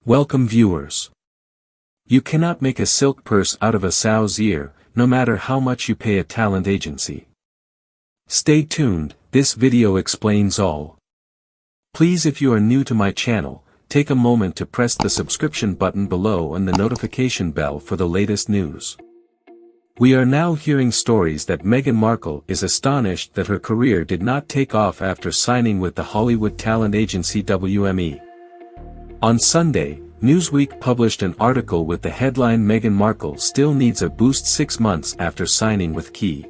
Welcome viewers. You cannot make a silk purse out of a sow's ear, no matter how much you pay a talent agency. Stay tuned, this video explains all. Please, if you are new to my channel, take a moment to press the subscription button below and the notification bell for the latest news. We are now hearing stories that Meghan Markle is astonished that her career did not take off after signing with the Hollywood talent agency WME. On Sunday, Newsweek published an article with the headline "Meghan Markle still needs a boost 6 months after signing with Key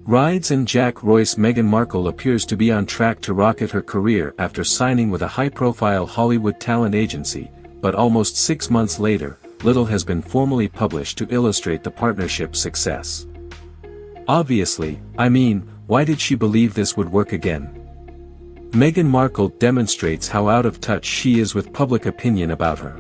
Rides and Jack Royce." Meghan Markle appears to be on track to rocket her career after signing with a high-profile Hollywood talent agency, but almost 6 months later, little has been formally published to illustrate the partnership's success. Obviously, why did she believe this would work again? Meghan Markle demonstrates how out of touch she is with public opinion about her.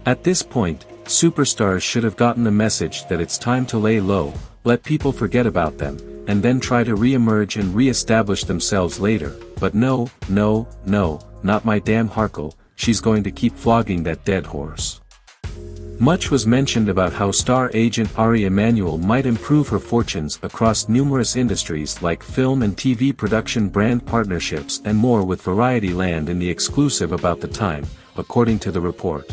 At this point, superstars should have gotten the message that it's time to lay low, let people forget about them, and then try to re-emerge and re-establish themselves later, but no, not my damn Harkle, she's going to keep flogging that dead horse. Much was mentioned about how star agent Ari Emanuel might improve her fortunes across numerous industries like film and TV production, brand partnerships and more, with Variety Land in the exclusive about the time, according to the report.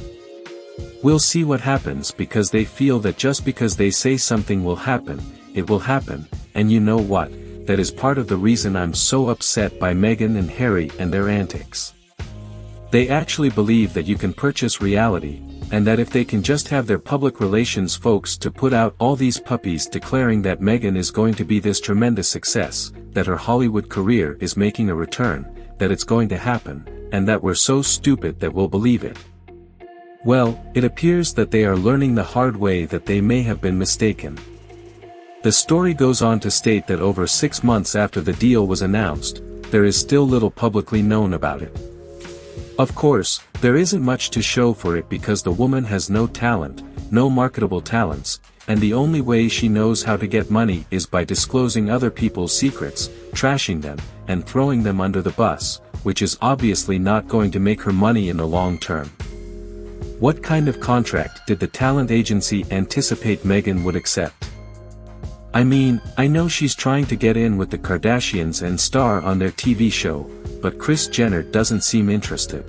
We'll see what happens, because they feel that just because they say something will happen, it will happen, and you know what, that is part of the reason I'm so upset by Meghan and Harry and their antics. They actually believe that you can purchase reality, and that if they can just have their public relations folks to put out all these puppies declaring that Meghan is going to be this tremendous success, that her Hollywood career is making a return, that it's going to happen, and that we're so stupid that we'll believe it. Well, it appears that they are learning the hard way that they may have been mistaken. The story goes on to state that over 6 months after the deal was announced, there is still little publicly known about it. Of course, there isn't much to show for it because the woman has no talent, no marketable talents, and the only way she knows how to get money is by disclosing other people's secrets, trashing them, and throwing them under the bus, which is obviously not going to make her money in the long term. What kind of contract did the talent agency anticipate Meghan would accept? I know she's trying to get in with the Kardashians and star on their TV show, but Kris Jenner doesn't seem interested.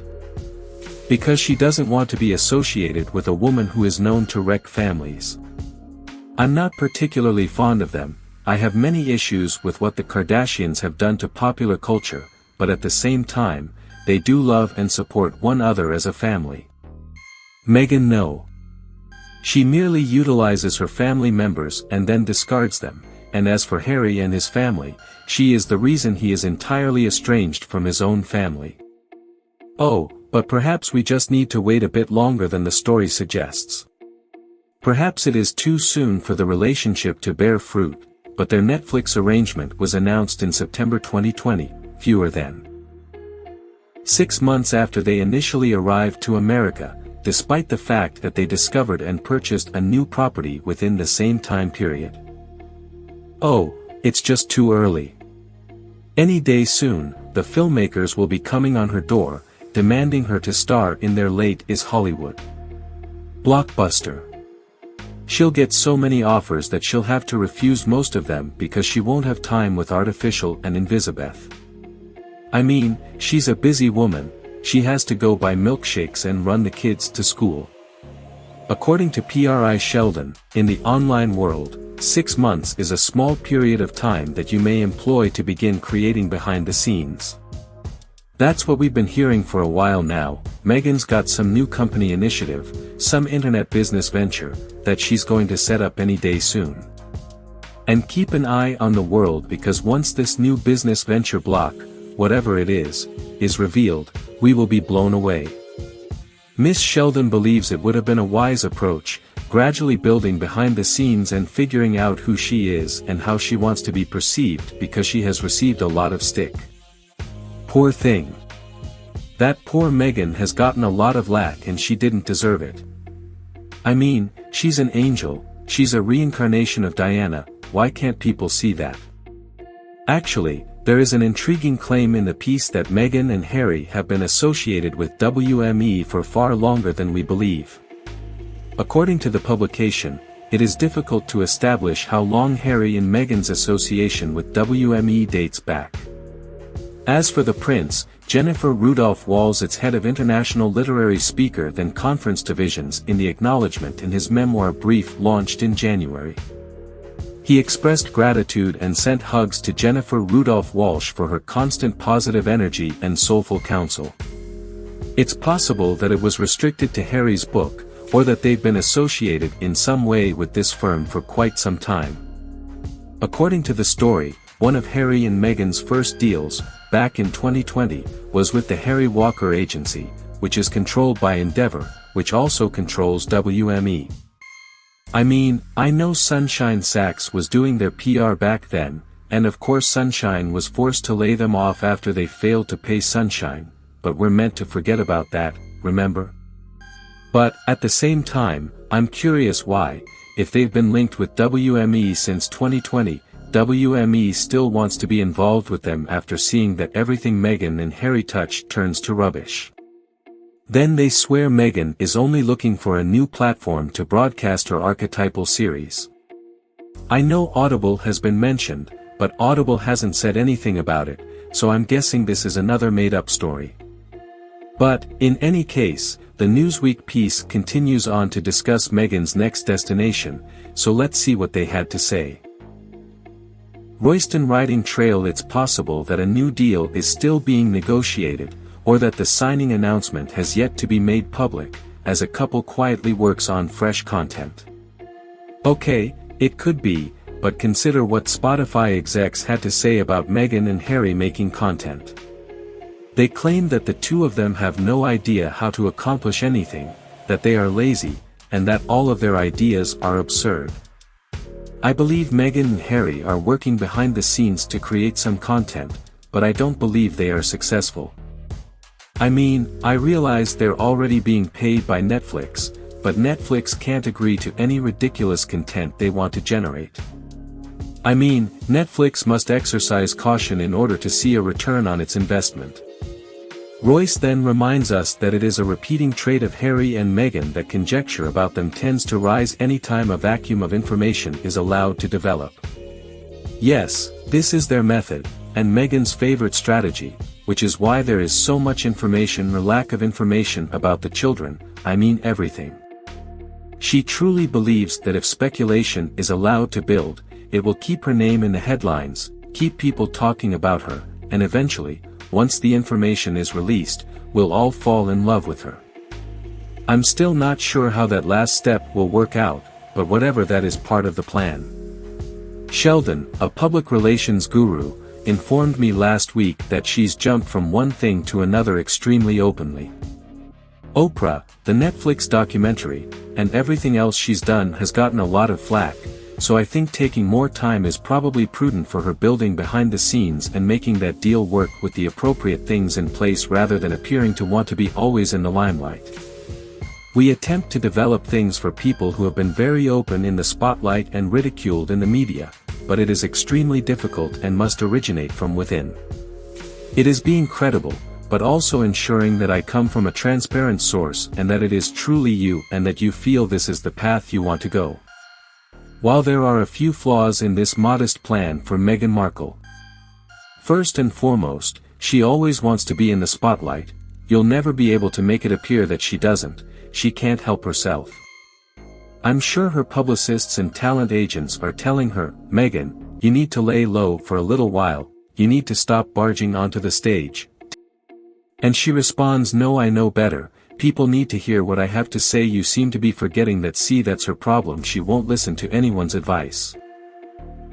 Because she doesn't want to be associated with a woman who is known to wreck families. I'm not particularly fond of them. I have many issues with what the Kardashians have done to popular culture, but at the same time, they do love and support one another as a family. Meghan, no. She merely utilizes her family members and then discards them, and as for Harry and his family, she is the reason he is entirely estranged from his own family. Oh, but perhaps we just need to wait a bit longer than the story suggests. Perhaps it is too soon for the relationship to bear fruit, but their Netflix arrangement was announced in September 2020, fewer than 6 months after they initially arrived to America, despite the fact that they discovered and purchased a new property within the same time period. Oh, it's just too early. Any day soon, the filmmakers will be coming on her door, demanding her to star in their late is Hollywood blockbuster. She'll get so many offers that she'll have to refuse most of them because she won't have time with Artificial and Invisibeth. She's a busy woman, she has to go buy milkshakes and run the kids to school. According to PRI Sheldon, in the online world, 6 months is a small period of time that you may employ to begin creating behind the scenes. That's what we've been hearing for a while now. Meghan's got some new company initiative, some internet business venture, that she's going to set up any day soon. And keep an eye on the world, because once this new business venture block, whatever it is revealed, we will be blown away. Miss Sheldon believes it would have been a wise approach, gradually building behind the scenes and figuring out who she is and how she wants to be perceived, because she has received a lot of stick. Poor thing. That poor Meghan has gotten a lot of lack and she didn't deserve it. She's an angel, she's a reincarnation of Diana, why can't people see that? Actually, There is an intriguing claim in the piece that Meghan and Harry have been associated with WME for far longer than we believe. According to the publication, it is difficult to establish how long Harry and Meghan's association with WME dates back. As for the prince, Jennifer Rudolph-Walls, its head of international literary speaker then conference divisions in the acknowledgement in his memoir Brief launched in January. He expressed gratitude and sent hugs to Jennifer Rudolph-Walsh for her constant positive energy and soulful counsel. It's possible that it was restricted to Harry's book, or that they've been associated in some way with this firm for quite some time. According to the story, one of Harry and Meghan's first deals, back in 2020, was with the Harry Walker Agency, which is controlled by Endeavour, which also controls WME. I mean, I know Sunshine Sachs was doing their PR back then, and of course Sunshine was forced to lay them off after they failed to pay Sunshine, but we're meant to forget about that, remember? But, at the same time, I'm curious why, if they've been linked with WME since 2020, WME still wants to be involved with them after seeing that everything Meghan and Harry touch turns to rubbish. Then they swear Meghan is only looking for a new platform to broadcast her archetypal series. I know Audible has been mentioned, but Audible hasn't said anything about it, so I'm guessing this is another made-up story. But, in any case, the Newsweek piece continues on to discuss Meghan's next destination, so let's see what they had to say. Royston writing trail. It's possible that a new deal is still being negotiated, or that the signing announcement has yet to be made public, as a couple quietly works on fresh content. Okay, it could be, but consider what Spotify execs had to say about Meghan and Harry making content. They claim that the two of them have no idea how to accomplish anything, that they are lazy, and that all of their ideas are absurd. I believe Meghan and Harry are working behind the scenes to create some content, but I don't believe they are successful. I mean, I realize they're already being paid by Netflix, but Netflix can't agree to any ridiculous content they want to generate. I mean, Netflix must exercise caution in order to see a return on its investment. Royce then reminds us that it is a repeating trait of Harry and Meghan that conjecture about them tends to rise any time a vacuum of information is allowed to develop. Yes, this is their method, and Meghan's favorite strategy, which is why there is so much information or lack of information about the children, I mean everything. She truly believes that if speculation is allowed to build, it will keep her name in the headlines, keep people talking about her, and eventually, once the information is released, we'll all fall in love with her. I'm still not sure how that last step will work out, but whatever, that is part of the plan. Sheldon, a public relations guru, informed me last week that she's jumped from one thing to another extremely openly. Oprah, the Netflix documentary, and everything else she's done has gotten a lot of flack, so I think taking more time is probably prudent for her, building behind the scenes and making that deal work with the appropriate things in place rather than appearing to want to be always in the limelight. We attempt to develop things for people who have been very open in the spotlight and ridiculed in the media, but it is extremely difficult and must originate from within. It is being credible, but also ensuring that I come from a transparent source and that it is truly you and that you feel this is the path you want to go. While there are a few flaws in this modest plan for Meghan Markle. First and foremost, she always wants to be in the spotlight. You'll never be able to make it appear that she doesn't, she can't help herself. I'm sure her publicists and talent agents are telling her, Meghan, you need to lay low for a little while, you need to stop barging onto the stage. And she responds, no, I know better, people need to hear what I have to say. You seem to be forgetting that. See, that's her problem, she won't listen to anyone's advice.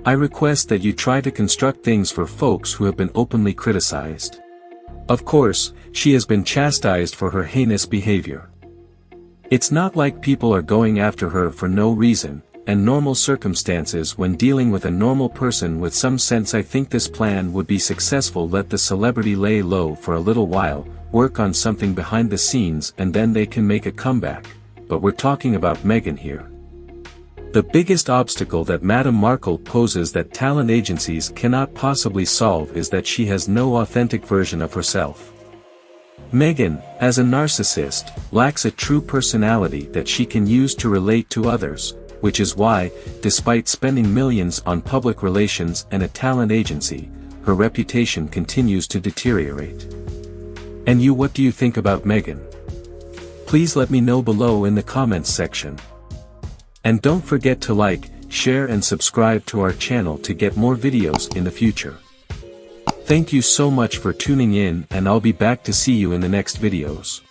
I request that you try to construct things for folks who have been openly criticized. Of course, she has been chastised for her heinous behavior. It's not like people are going after her for no reason, and normal circumstances when dealing with a normal person with some sense. I think this plan would be successful. Let the celebrity lay low for a little while, work on something behind the scenes, and then they can make a comeback. But we're talking about Meghan here. The biggest obstacle that Madame Markle poses that talent agencies cannot possibly solve is that she has no authentic version of herself. Meghan, as a narcissist, lacks a true personality that she can use to relate to others, which is why, despite spending millions on public relations and a talent agency, her reputation continues to deteriorate. And you, what do you think about Meghan? Please let me know below in the comments section. And don't forget to like, share and subscribe to our channel to get more videos in the future. Thank you so much for tuning in, and I'll be back to see you in the next videos.